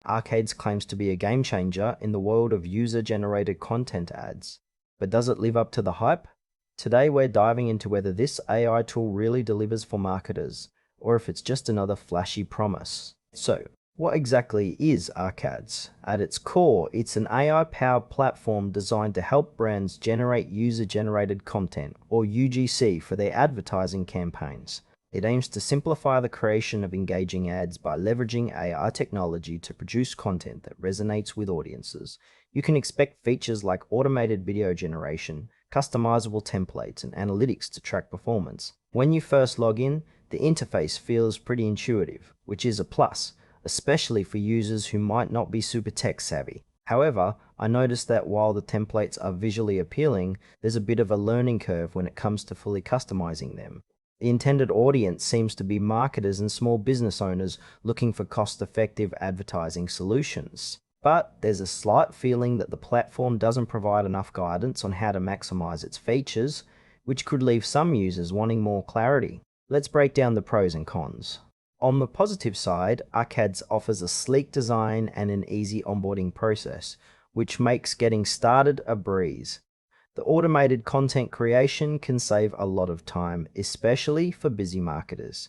Arcades claims to be a game changer in the world of user-generated content ads. But does it live up to the hype? Today we're diving into whether this AI tool really delivers for marketers, or if it's just another flashy promise. So, what exactly is Arcades? At its core, it's an AI-powered platform designed to help brands generate user-generated content, or UGC, for their advertising campaigns. It aims to simplify the creation of engaging ads by leveraging AI technology to produce content that resonates with audiences. You can expect features like automated video generation, customizable templates, and analytics to track performance. When you first log in, the interface feels pretty intuitive, which is a plus, especially for users who might not be super tech savvy. However, I noticed that while the templates are visually appealing, there's a bit of a learning curve when it comes to fully customizing them. The intended audience seems to be marketers and small business owners looking for cost-effective advertising solutions. But there's a slight feeling that the platform doesn't provide enough guidance on how to maximize its features, which could leave some users wanting more clarity. Let's break down the pros and cons. On the positive side, Arcades offers a sleek design and an easy onboarding process, which makes getting started a breeze. The automated content creation can save a lot of time, especially for busy marketers.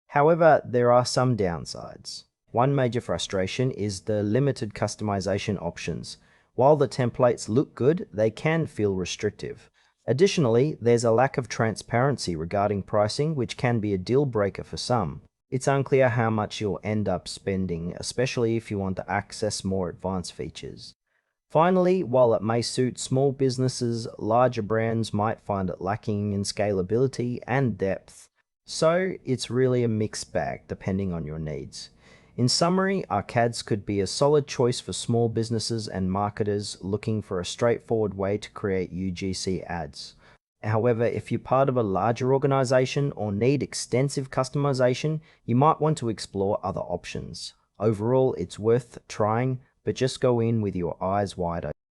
However, there are some downsides. One major frustration is the limited customization options. While the templates look good, they can feel restrictive. Additionally, there's a lack of transparency regarding pricing, which can be a deal breaker for some. It's unclear how much you'll end up spending, especially if you want to access more advanced features. Finally, while it may suit small businesses, larger brands might find it lacking in scalability and depth. So it's really a mixed bag depending on your needs. In summary, Arcades could be a solid choice for small businesses and marketers looking for a straightforward way to create UGC ads. However, if you're part of a larger organization or need extensive customization, you might want to explore other options. Overall, it's worth trying, but just go in with your eyes wide open.